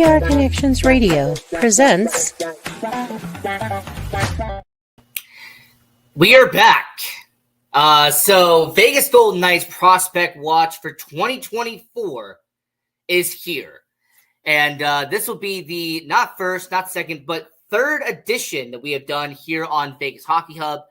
VR Connections Radio presents. We are back. So Vegas Golden Knights Prospect Watch for 2024 is here. And this will be the not first, not second, but third edition that we have done here on Vegas Hockey Hub.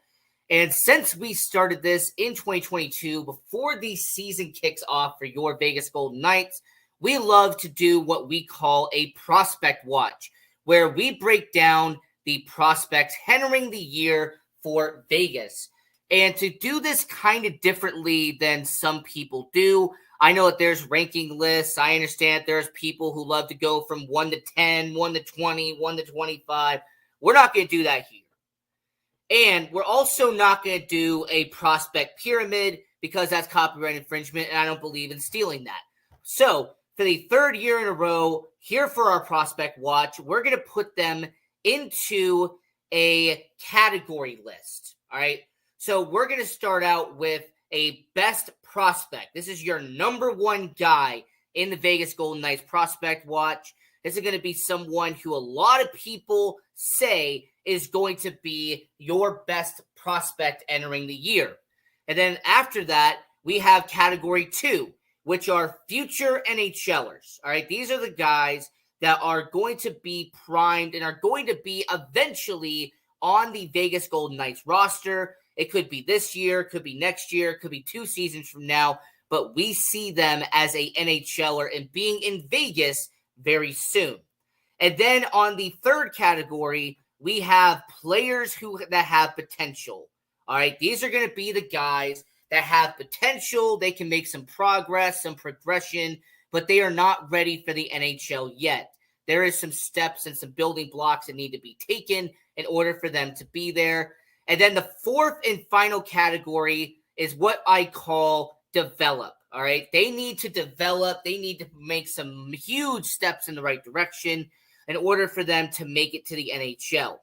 And since we started this in 2022, before the season kicks off for your Vegas Golden Knights, we love to do what we call a prospect watch, where we break down the prospects entering the year for Vegas. And to do this kind of differently than some people do, I know that there's ranking lists. I understand there's people who love to go from 1 to 10, 1 to 20, 1 to 25. We're not going to do that here. And we're also not going to do a prospect pyramid because that's copyright infringement, and I don't believe in stealing that. So for the third year in a row, here for our prospect watch, we're going to put them into a category list. All right. So we're going to start out with a best prospect. This is your number one guy in the Vegas Golden Knights Prospect Watch. This is going to be someone who a lot of people say is going to be your best prospect entering the year. And then after that, we have category 2, which are future NHLers. All right. These are the guys that are going to be primed and are going to be eventually on the Vegas Golden Knights roster. It could be this year, could be next year, could be 2 seasons from now, but we see them as a NHLer and being in Vegas very soon. And then on the third category, we have players that have potential. All right, these are going to be the guys that have potential. They can make some progress, some progression, but they are not ready for the NHL yet. There is some steps and some building blocks that need to be taken in order for them to be there. And then the fourth and final category is what I call develop. All right. They need to develop. They need to make some huge steps in the right direction in order for them to make it to the NHL.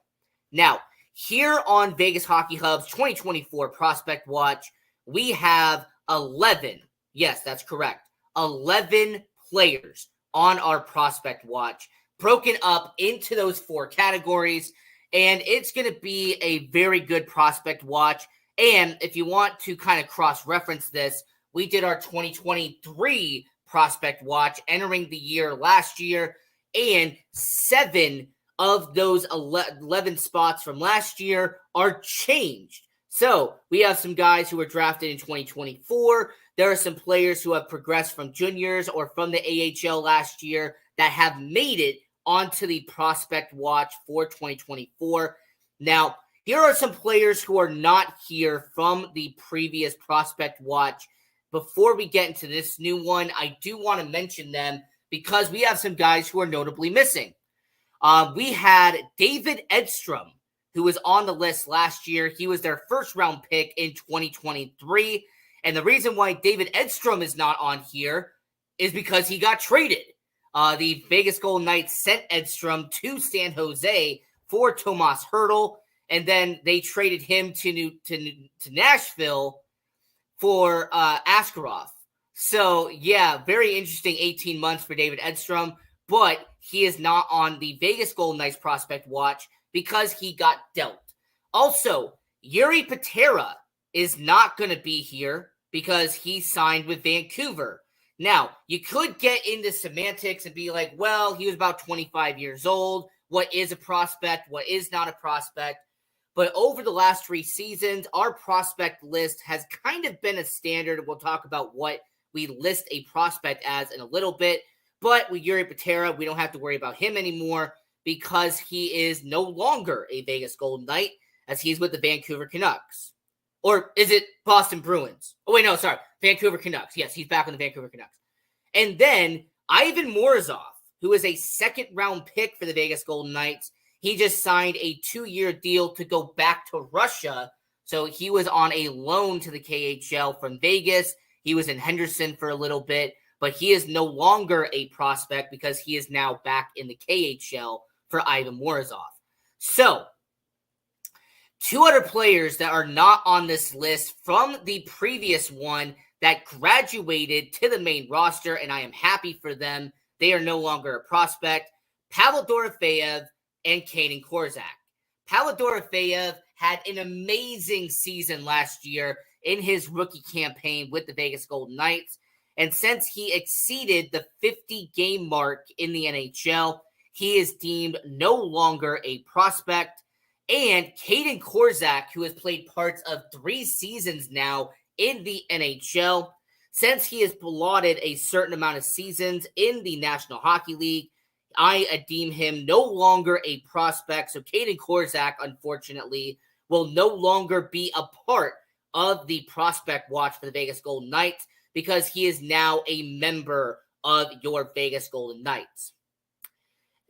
Now, here on Vegas Hockey Hub's 2024 Prospect Watch, we have 11. Yes, that's correct. 11 players on our Prospect Watch, broken up into those 4 categories. And it's going to be a very good prospect watch. And if you want to kind of cross-reference this, we did our 2023 prospect watch entering the year last year. And 7 of those 11 spots from last year are changed. So we have some guys who were drafted in 2024. There are some players who have progressed from juniors or from the AHL last year that have made it onto the prospect watch for 2024. Now, here are some players who are not here from the previous prospect watch. Before we get into this new one, I do want to mention them because we have some guys who are notably missing. We had David Edstrom, who was on the list last year. He was their first round pick in 2023. And the reason why David Edstrom is not on here is because he got traded. The Vegas Golden Knights sent Edstrom to San Jose for Tomas Hertl, and then they traded him to Nashville for Askarov. So, yeah, very interesting 18 months for David Edstrom, but he is not on the Vegas Golden Knights Prospect Watch because he got dealt. Also, Yuri Patera is not going to be here because he signed with Vancouver. Now, you could get into semantics and be like, well, he was about 25 years old. What is a prospect? What is not a prospect? But over the last 3 seasons, our prospect list has kind of been a standard. We'll talk about what we list a prospect as in a little bit. But with Yuri Patera, we don't have to worry about him anymore because he is no longer a Vegas Golden Knight as he's with the Vancouver Canucks. Or is it Boston Bruins? Oh, wait, no, sorry. Vancouver Canucks. Yes, he's back on the Vancouver Canucks. And then Ivan Morozov, who is a second-round pick for the Vegas Golden Knights. He just signed a 2-year deal to go back to Russia. So he was on a loan to the KHL from Vegas. He was in Henderson for a little bit, but he is no longer a prospect because he is now back in the KHL for Ivan Morozov. So 2 other players that are not on this list from the previous one that graduated to the main roster, and I am happy for them. They are no longer a prospect. Pavel Dorofeyev and Kaden Korczak. Pavel Dorofeyev had an amazing season last year in his rookie campaign with the Vegas Golden Knights. And since he exceeded the 50-game mark in the NHL, he is deemed no longer a prospect. And Kaden Korczak, who has played parts of 3 seasons now in the NHL, since he has allotted a certain amount of seasons in the National Hockey League, I deem him no longer a prospect. So Kaden Korczak, unfortunately, will no longer be a part of the prospect watch for the Vegas Golden Knights because he is now a member of your Vegas Golden Knights.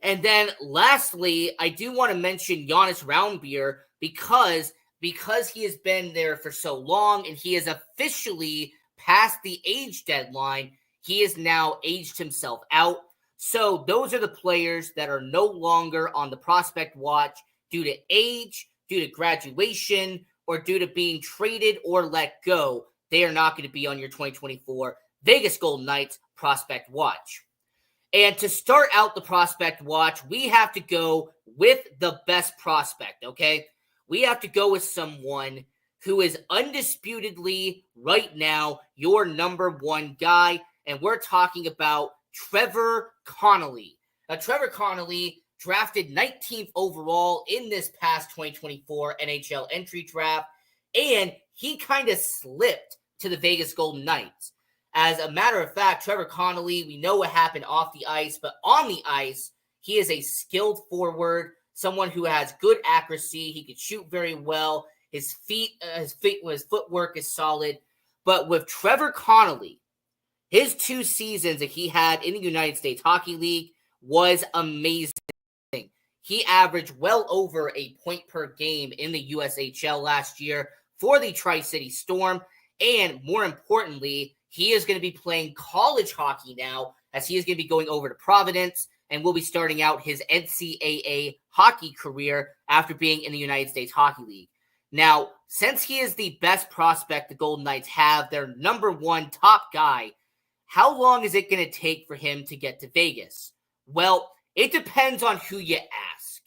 And then lastly, I do want to mention Jonas Raumbier because he has been there for so long and he has officially passed the age deadline. He has now aged himself out. So those are the players that are no longer on the prospect watch due to age, due to graduation, or due to being traded or let go. They are not going to be on your 2024 Vegas Golden Knights prospect watch. And to start out the prospect watch, we have to go with the best prospect, okay? We have to go with someone who is undisputedly right now your number one guy, and we're talking about Trevor Connolly. Now, Trevor Connolly drafted 19th overall in this past 2024 NHL entry draft, and he kind of slipped to the Vegas Golden Knights. As a matter of fact, Trevor Connolly, we know what happened off the ice, but on the ice, he is a skilled forward, someone who has good accuracy. He can shoot very well. His footwork is solid. But with Trevor Connolly, his 2 seasons that he had in the United States Hockey League was amazing. He averaged well over a point per game in the USHL last year for the Tri-City Storm. And more importantly, he is going to be playing college hockey now as he is going to be going over to Providence and will be starting out his NCAA hockey career after being in the United States Hockey League. Now, since he is the best prospect the Golden Knights have, their number one top guy, how long is it going to take for him to get to Vegas? Well, it depends on who you ask.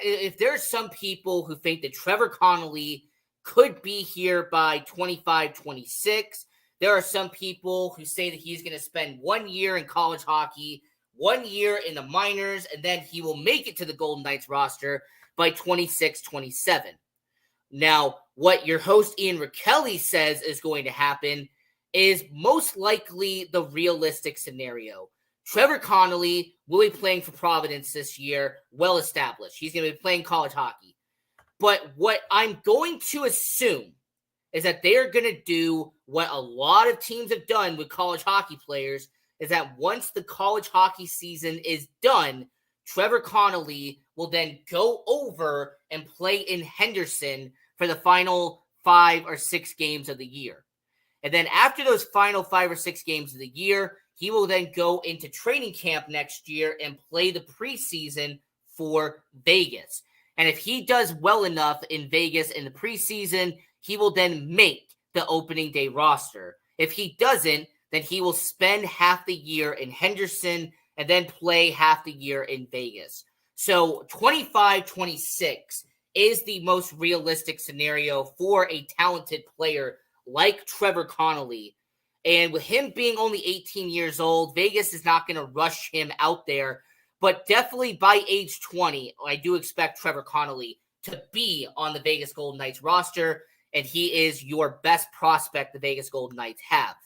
If there's some people who think that Trevor Connolly could be here by 25, 26, there are some people who say that he's going to spend 1 year in college hockey, 1 year in the minors, and then he will make it to the Golden Knights roster by 26, 27. Now, what your host Ian Rakelli says is going to happen is most likely the realistic scenario. Trevor Connolly will be playing for Providence this year, well established. He's going to be playing college hockey. But what I'm going to assume is that they are going to do what a lot of teams have done with college hockey players, is that once the college hockey season is done, Trevor Connolly will then go over and play in Henderson for the final 5 or 6 games of the year. And then after those final 5 or 6 games of the year, he will then go into training camp next year and play the preseason for Vegas. And if he does well enough in Vegas in the preseason, he will then make the opening day roster. If he doesn't, then he will spend half the year in Henderson and then play half the year in Vegas. So 25-26 is the most realistic scenario for a talented player like Trevor Connolly. And with him being only 18 years old, Vegas is not going to rush him out there. But definitely by age 20, I do expect Trevor Connolly to be on the Vegas Golden Knights roster, and he is your best prospect the Vegas Golden Knights have.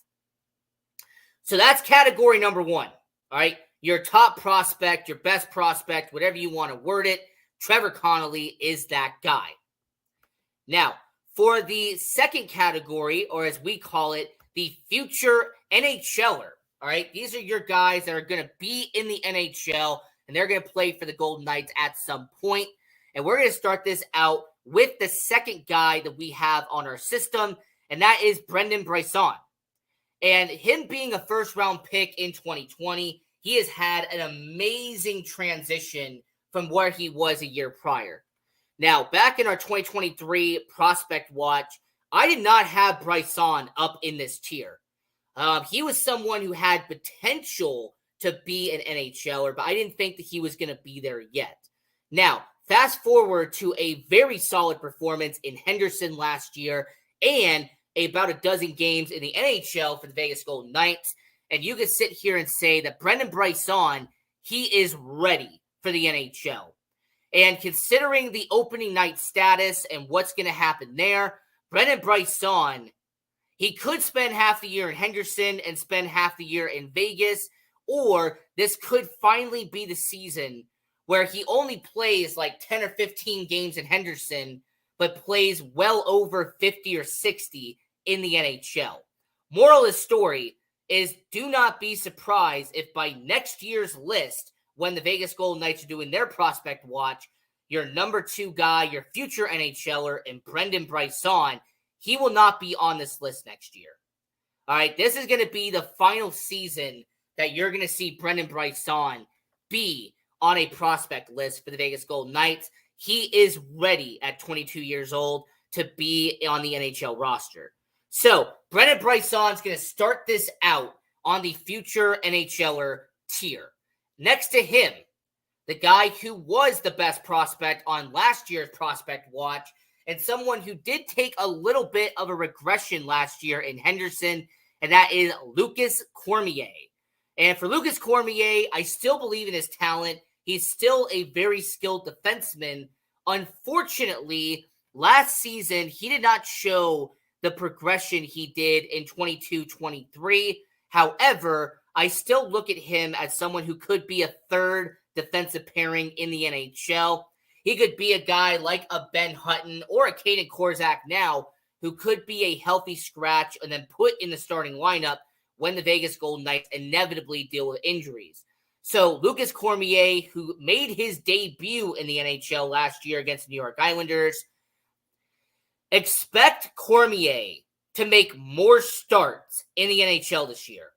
So that's category number 1, all right? Your top prospect, your best prospect, whatever you want to word it, Trevor Connolly is that guy. Now, for the second category, or as we call it, the future NHLer, all right? These are your guys that are going to be in the NHL, and they're going to play for the Golden Knights at some point. And we're going to start this out with the second guy that we have on our system, and that is Brendan Brisson. And him being a first-round pick in 2020, he has had an amazing transition from where he was a year prior. Now, back in our 2023 prospect watch, I did not have Brisson up in this tier. He was someone who had potential to be an NHLer, but I didn't think that he was going to be there yet. Now, fast forward to a very solid performance in Henderson last year and about a dozen games in the NHL for the Vegas Golden Knights. And you can sit here and say that Brendan Brisson, he is ready for the NHL. And considering the opening night status and what's going to happen there, Brendan Brisson, he could spend half the year in Henderson and spend half the year in Vegas, or this could finally be the season where he only plays like 10 or 15 games in Henderson, but plays well over 50 or 60 in the NHL. Moral of the story is do not be surprised if by next year's list, when the Vegas Golden Knights are doing their prospect watch, your number 2 guy, your future NHLer, and Brendan Brisson, he will not be on this list next year. All right, this is going to be the final season that you're going to see Brendan Brisson be on a prospect list for the Vegas Golden Knights. He is ready at 22 years old to be on the NHL roster. So, Brendan Brisson's going to start this out on the future NHLer tier. Next to him, the guy who was the best prospect on last year's prospect watch and someone who did take a little bit of a regression last year in Henderson, and that is Lucas Cormier. And for Lucas Cormier, I still believe in his talent. He's still a very skilled defenseman. Unfortunately, last season, he did not show the progression he did in 22-23. However, I still look at him as someone who could be a third defensive pairing in the NHL. He could be a guy like a Ben Hutton or a Kaden Korczak now, who could be a healthy scratch and then put in the starting lineup when the Vegas Golden Knights inevitably deal with injuries. So Lucas Cormier, who made his debut in the NHL last year against the New York Islanders, expect Cormier to make more starts in the NHL this year.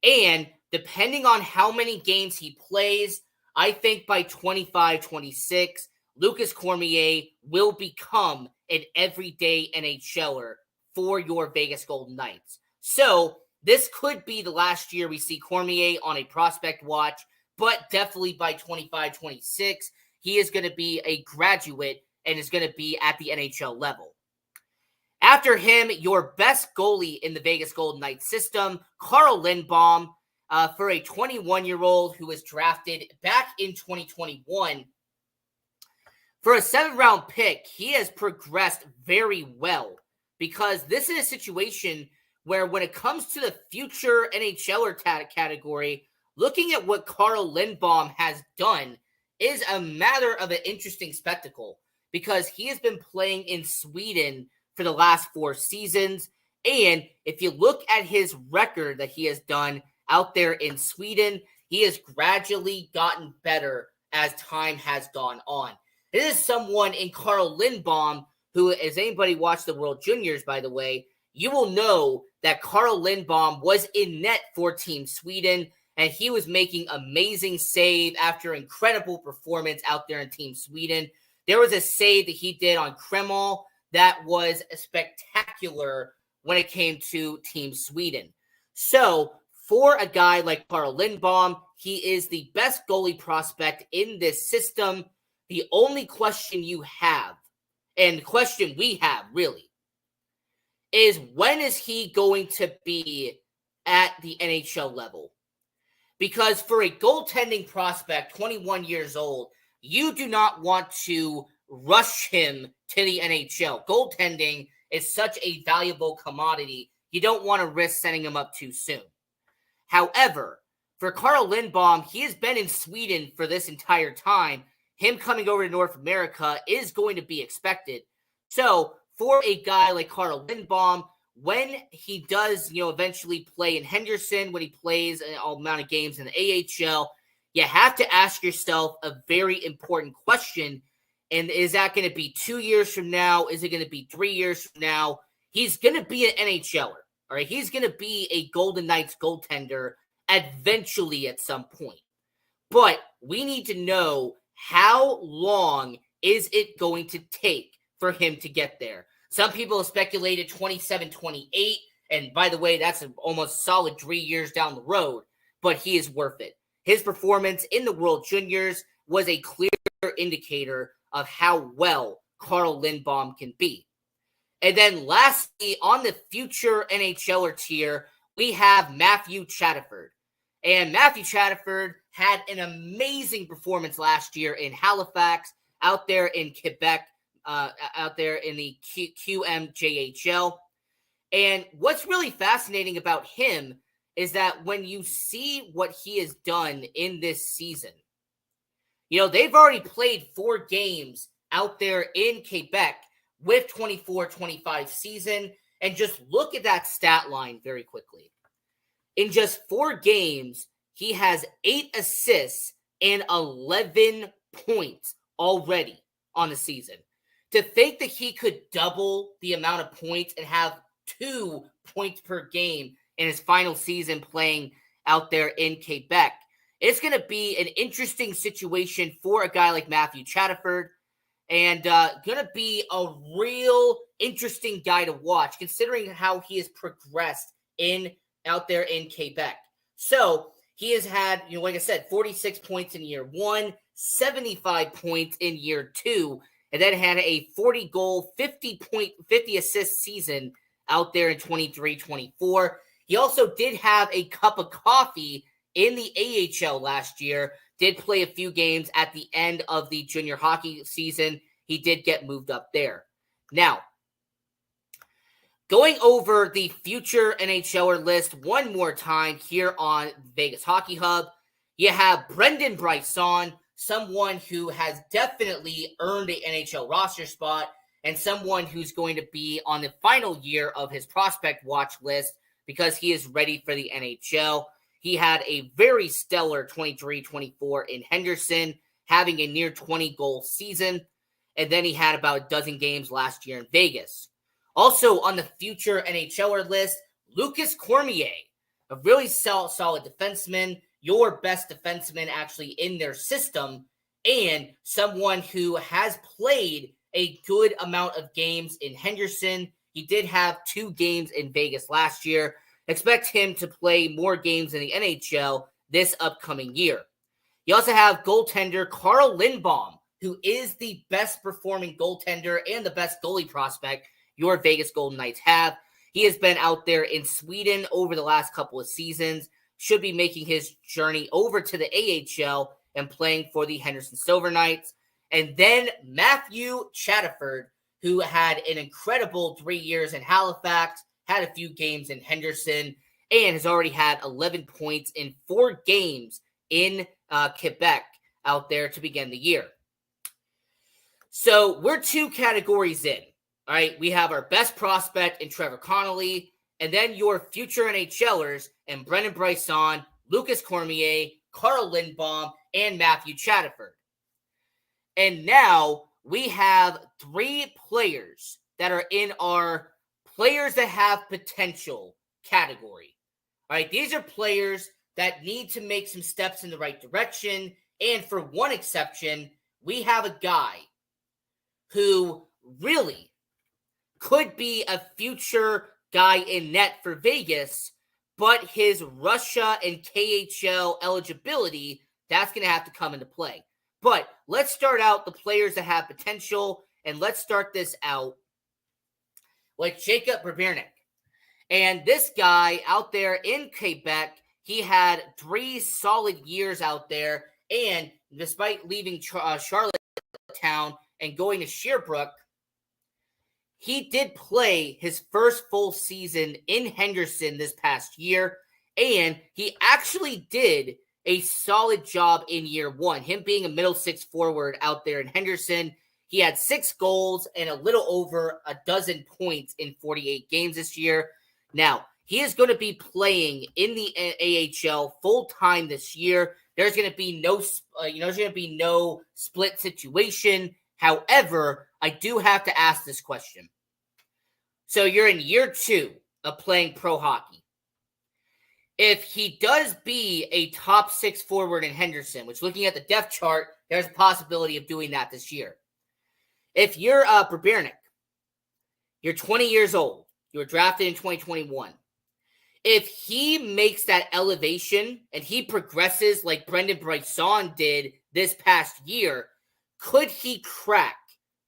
And depending on how many games he plays, I think by 25-26, Lucas Cormier will become an everyday NHLer for your Vegas Golden Knights. So this could be the last year we see Cormier on a prospect watch, but definitely by 25-26, he is going to be a graduate and is going to be at the NHL level. After him, your best goalie in the Vegas Golden Knights system, Carl Lindbaum, for a 21-year-old who was drafted back in 2021. For a 7th-round pick, he has progressed very well because this is a situation where when it comes to the future NHLer category, looking at what Carl Lindbaum has done is a matter of an interesting spectacle because he has been playing in Sweden for the last 4 seasons. And if you look at his record that he has done out there in Sweden, he has gradually gotten better as time has gone on. This is someone in Carl Lindbaum who, as anybody watched the World Juniors, by the way, you will know that Carl Lindbaum was in net for Team Sweden, and he was making amazing save after incredible performance out there in Team Sweden. There was a save that he did on Kreml that was spectacular when it came to Team Sweden. So, for a guy like Carl Lindbaum, he is the best goalie prospect in this system. The only question you have, and the question we have really, is when is he going to be at the NHL level? Because for a goaltending prospect, 21 years old, you do not want to rush him to the NHL. Goaltending is such a valuable commodity. You don't want to risk sending him up too soon. However, for Carl Lindbaum, he has been in Sweden for this entire time. Him coming over to North America is going to be expected. So, for a guy like Carl Lindbaum, when he does, eventually play in Henderson, when he plays an amount of games in the AHL, you have to ask yourself a very important question. And is that going to be 2 years from now? Is it going to be 3 years from now? He's going to be an NHLer. All right. He's going to be a Golden Knights goaltender eventually at some point. But we need to know how long is it going to take for him to get there. Some people have speculated 27, 28. And by the way, that's an almost solid 3 years down the road. but he is worth it. His performance in the World Juniors was a clear indicator of how well Carl Lindbaum can be. And then lastly, on the future NHLer tier, we have Matthew Chatterford. And Matthew Chatterford had an amazing performance last year in Halifax, out there in Quebec, out there in the QMJHL. And what's really fascinating about him is that when you see what he has done in this season, they've already played 4 games out there in Quebec with 24-25 season. And just look at that stat line very quickly. In just 4 games, he has 8 assists and 11 points already on the season. To think that he could double the amount of points and have 2 points per game in his final season playing out there in Quebec, it's going to be an interesting situation for a guy like Matthew Chatterford, and going to be a real interesting guy to watch, considering how he has progressed out there in Quebec. So he has had, like I said, 46 points in year 1, 75 points in year 2, and then had a 40-goal, 50 assist season out there in 23-24. He also did have a cup of coffee in the AHL last year, did play a few games at the end of the junior hockey season. He did get moved up there. Now, going over the future NHLer list one more time here on Vegas Hockey Hub, you have Brendan Bryson, someone who has definitely earned an NHL roster spot and someone who's going to be on the final year of his prospect watch list because he is ready for the NHL. He had a very stellar 23-24 in Henderson, having a near 20-goal season, and then he had about a dozen games last year in Vegas. Also on the future NHLer list, Lucas Cormier, a really solid defenseman, your best defenseman actually in their system, and someone who has played a good amount of games in Henderson. He did have 2 games in Vegas last year. Expect him to play more games in the NHL this upcoming year. You also have goaltender Carl Lindbaum, who is the best performing goaltender and the best goalie prospect your Vegas Golden Knights have. He has been out there in Sweden over the last couple of seasons, should be making his journey over to the AHL and playing for the Henderson Silver Knights. And then Matthew Chatterford, who had an incredible 3 years in Halifax, had a few games in Henderson, and has already had 11 points in 4 games in Quebec out there to begin the year. So we're 2 categories in. All right, we have our best prospect in Trevor Connolly, and then your future NHLers and Brendan Bryson, Lucas Cormier, Carl Lindbaum, and Matthew Chatterford. And now we have 3 players that are in our players that have potential category. All right, these are players that need to make some steps in the right direction. And for one exception, we have a guy who really could be a future guy in net for Vegas, but his Russia and KHL eligibility, that's going to have to come into play. But let's start out the players that have potential, and let's start this out like Jacob Brebirnik. And this guy out there in Quebec, he had 3 solid years out there, and despite leaving Charlottetown and going to Sherbrooke, he did play his first full season in Henderson this past year, and he actually did a solid job in year 1. Him being a middle 6 forward out there in Henderson, he had 6 goals and a little over a dozen points in 48 games this year. Now, he is going to be playing in the AHL full time this year. There's going to be no split situation. However, I do have to ask this question. So you're in year 2 of playing pro hockey. If he does be a top 6 forward in Henderson, which looking at the depth chart, there's a possibility of doing that this year. If you're Brebirnik, you're 20 years old, you were drafted in 2021. if he makes that elevation and he progresses like Brendan Bryson did this past year, could he crack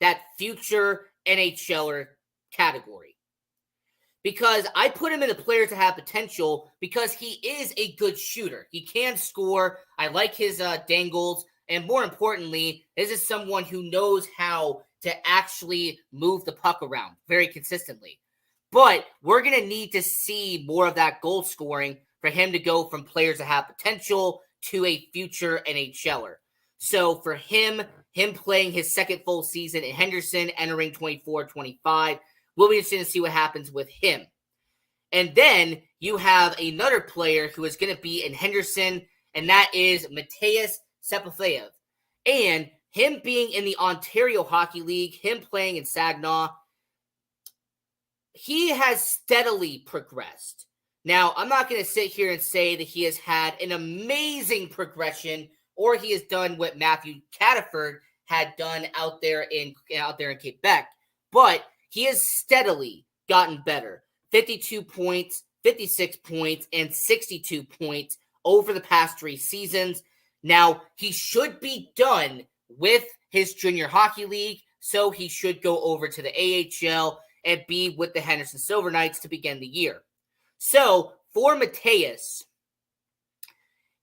that future NHLer category? Because I put him in the players to have potential because he is a good shooter. He can score. I like his dangles. And more importantly, this is someone who knows how to actually move the puck around very consistently. But we're going to need to see more of that goal scoring for him to go from players that have potential to a future NHLer. So for him playing his second full season in Henderson, entering 24-25, we'll be interested to see what happens with him. And then you have another player who is going to be in Henderson, and that is Mateus Sepafeyev. And him being in the Ontario Hockey League, him playing in Saginaw, he has steadily progressed. Now, I'm not going to sit here and say that he has had an amazing progression or he has done what Matthew Cataford had done out there in Quebec, but he has steadily gotten better. 52 points, 56 points, and 62 points over the past 3 seasons. Now, he should be done with his junior hockey league, so he should go over to the AHL and be with the Henderson Silver Knights to begin the year. So, for Mateus,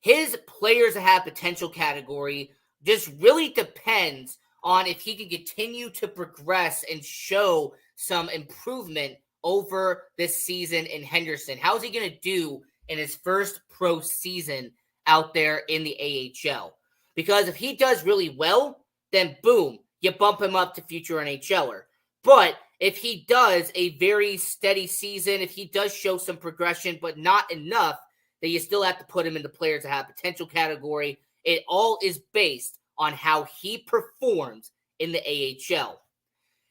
his players that have potential category just really depends on if he can continue to progress and show some improvement over this season in Henderson. How's he going to do in his first pro season out there in the AHL? Because if he does really well, then boom, you bump him up to future NHLer. But if he does a very steady season, if he does show some progression, but not enough, then you still have to put him in the players that have potential category. It all is based on how he performs in the AHL.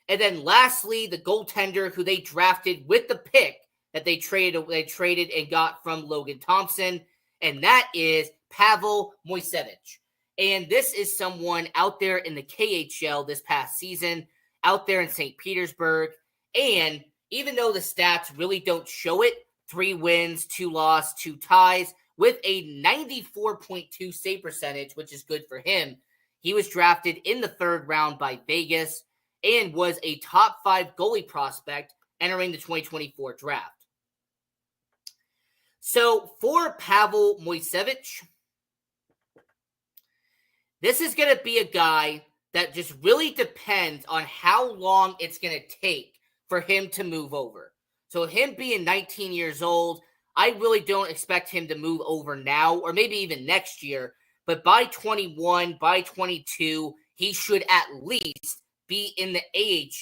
And then lastly, the goaltender who they drafted with the pick that they traded and got from Logan Thompson, and that is Pavel Moisevich. And this is someone out there in the KHL this past season, out there in St. Petersburg. And even though the stats really don't show it, 3 wins, 2 losses, 2 ties, with a 94.2 save percentage, which is good for him. He was drafted in the 3rd round by Vegas and was a top 5 goalie prospect entering the 2024 draft. So for Pavel Moisevich, this is going to be a guy that just really depends on how long it's going to take for him to move over. So him being 19 years old, I really don't expect him to move over now or maybe even next year. But by 21, by 22, he should at least be in the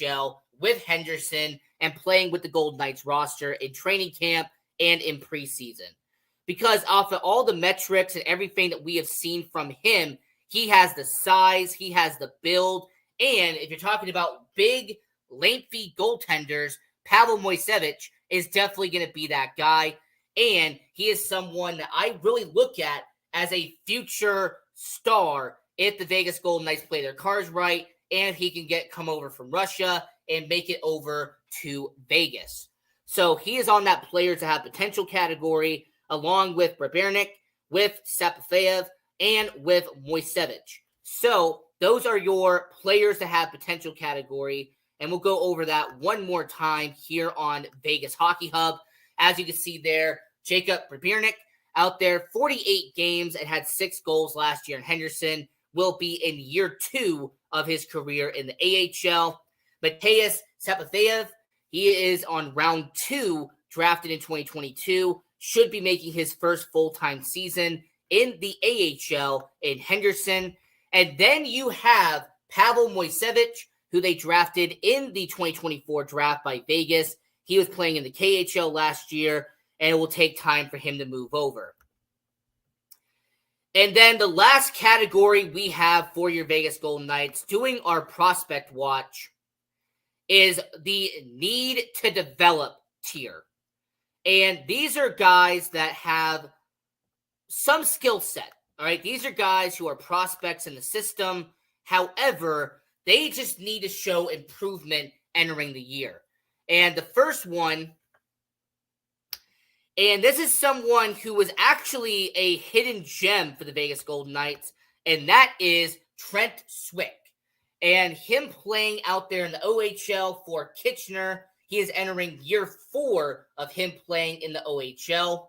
AHL with Henderson and playing with the Golden Knights roster in training camp and in preseason. Because off of all the metrics and everything that we have seen from him, he has the size, he has the build, and if you're talking about big, lengthy goaltenders, Pavel Moisevich is definitely going to be that guy, and he is someone that I really look at as a future star if the Vegas Golden Knights play their cards right, and if he can come over from Russia and make it over to Vegas. So he is on that players to have potential category, along with Brabernik, with Sepafeyev, and with Moisevich. So those are your players to have potential category. And we'll go over that one more time here on Vegas Hockey Hub. As you can see there, Jacob Brabernik out there, 48 games and had 6 goals last year in Henderson, will be in year 2 of his career in the AHL. Mateus Sepafeyev, he is on round 2, drafted in 2022, should be making his first full-time season in the AHL in Henderson. And then you have Pavel Moisevich, who they drafted in the 2024 draft by Vegas. He was playing in the KHL last year, and it will take time for him to move over. And then the last category we have for your Vegas Golden Knights doing our prospect watch is the need to develop tier. And these are guys that have some skill set, all right? These are guys who are prospects in the system. However, they just need to show improvement entering the year. And the first one And this is someone who was actually a hidden gem for the Vegas Golden Knights, and that is Trent Swick. And him playing out there in the OHL for Kitchener, he is entering year 4 of him playing in the OHL.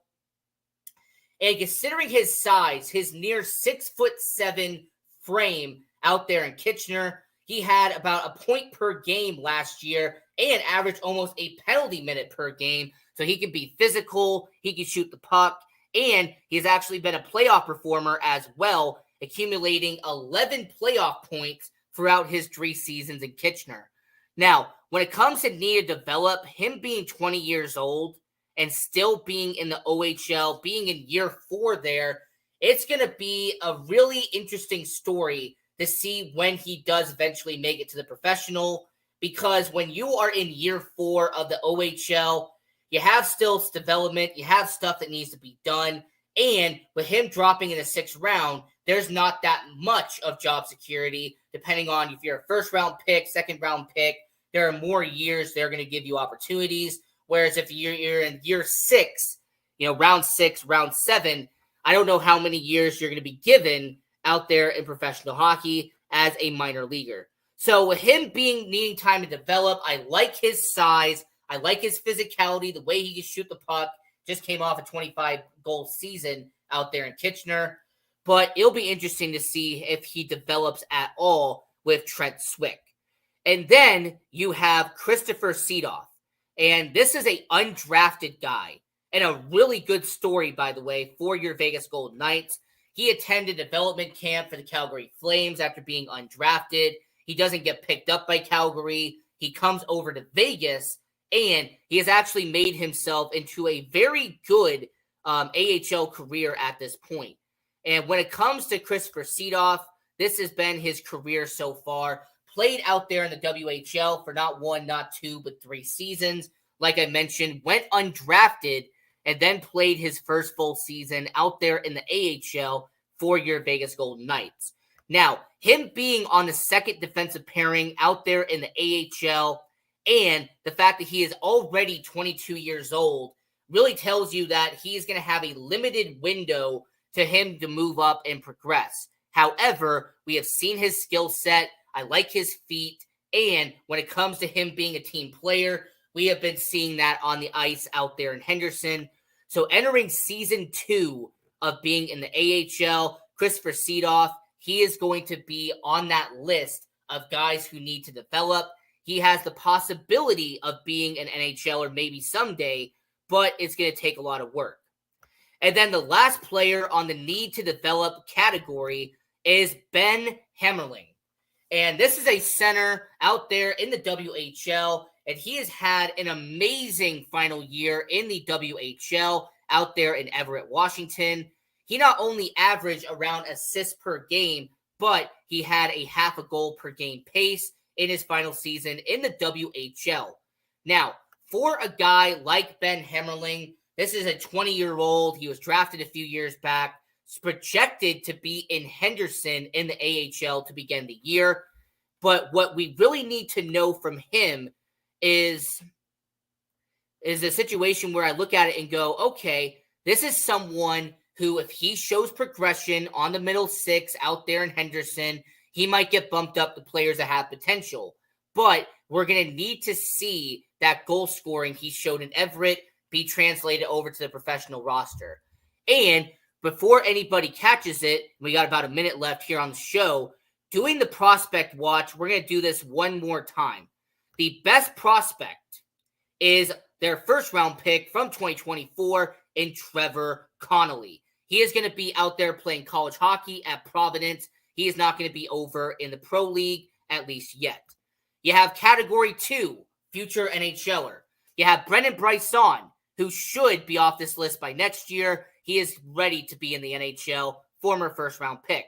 And considering his size, his near 6'7" frame out there in Kitchener, he had about a point per game last year and averaged almost a penalty minute per game. So he can be physical, he can shoot the puck, and he's actually been a playoff performer as well, accumulating 11 playoff points throughout his 3 seasons in Kitchener. Now, when it comes to need to develop, him being 20 years old and still being in the OHL, being in year 4 there, it's going to be a really interesting story to see when he does eventually make it to the professional, because when you are in year 4 of the OHL, you have still development, you have stuff that needs to be done, and with him dropping in the 6th round, there's not that much of job security, depending on if you're a first-round pick, second-round pick. There are more years they're going to give you opportunities, whereas if you're in year 6, round 6, round 7, I don't know how many years you're going to be given out there in professional hockey as a minor leaguer. So with him needing time to develop, I like his size, I like his physicality, the way he can shoot the puck. Just came off a 25-goal season out there in Kitchener. But it'll be interesting to see if he develops at all with Trent Swick. And then you have Christopher Seedoff. And this is an undrafted guy. And a really good story, by the way, for your Vegas Golden Knights. He attended development camp for the Calgary Flames after being undrafted. He doesn't get picked up by Calgary. He comes over to Vegas, and he has actually made himself into a very good AHL career at this point. And when it comes to Christopher Seedoff, this has been his career so far. Played out there in the WHL for not 1, not 2, but 3 seasons. Like I mentioned, went undrafted and then played his first full season out there in the AHL for your Vegas Golden Knights. Now, him being on the second defensive pairing out there in the AHL, and the fact that he is already 22 years old really tells you that he is going to have a limited window to him to move up and progress. However, we have seen his skill set. I like his feet. And when it comes to him being a team player, we have been seeing that on the ice out there in Henderson. So entering season 2 of being in the AHL, Christopher Seedoff, he is going to be on that list of guys who need to develop. He has the possibility of being an NHLer maybe someday, but it's going to take a lot of work. And then the last player on the need to develop category is Ben Hemmerling. And this is a center out there in the WHL, and he has had an amazing final year in the WHL out there in Everett, Washington. He not only averaged around assists per game, but he had a half a goal per game pace in his final season in the WHL. Now, for a guy like Ben Hemmerling, this is a 20-year-old. He was drafted a few years back. He's projected to be in Henderson in the AHL to begin the year. But what we really need to know from him is a situation where I look at it and go, okay, this is someone who, if he shows progression on the middle 6 out there in Henderson, he might get bumped up to players that have potential. But we're going to need to see that goal scoring he showed in Everett be translated over to the professional roster. And before anybody catches it, we got about a minute left here on the show, doing the prospect watch, we're going to do this one more time. The best prospect is their first round pick from 2024 in Trevor Connolly. He is going to be out there playing college hockey at Providence. He is not going to be over in the pro league, at least yet. You have category 2, future NHLer. You have Brendan Bryson, who should be off this list by next year. He is ready to be in the NHL, former first-round pick.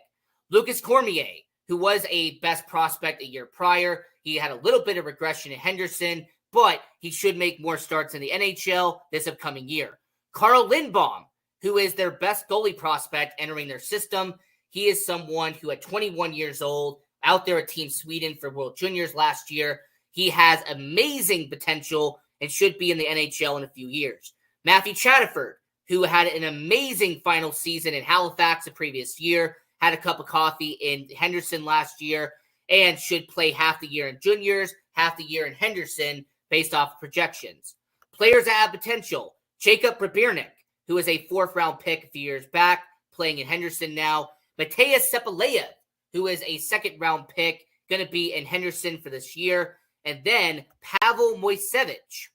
Lucas Cormier, who was a best prospect a year prior. He had a little bit of regression in Henderson, but he should make more starts in the NHL this upcoming year. Carl Lindbaum, who is their best goalie prospect entering their system. He is someone who at 21 years old, out there at Team Sweden for World Juniors last year. He has amazing potential and should be in the NHL in a few years. Matthew Chatterford, who had an amazing final season in Halifax the previous year, had a cup of coffee in Henderson last year, and should play half the year in juniors, half the year in Henderson, based off projections. Players that have potential: Jacob Brabirnik, who was a 4th-round pick a few years back, playing in Henderson now. Mateus Sepaleyev, who is a 2nd-round pick, going to be in Henderson for this year. And then Pavel Moisevich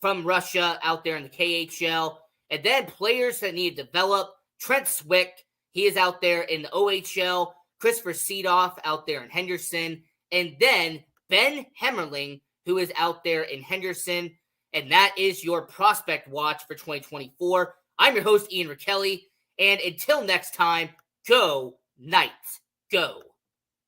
from Russia out there in the KHL. And then players that need to develop: Trent Swick, he is out there in the OHL. Christopher Seedoff out there in Henderson. And then Ben Hemmerling, who is out there in Henderson. And that is your prospect watch for 2024. I'm your host, Ian Rakelli. And until next time, go Knights, go.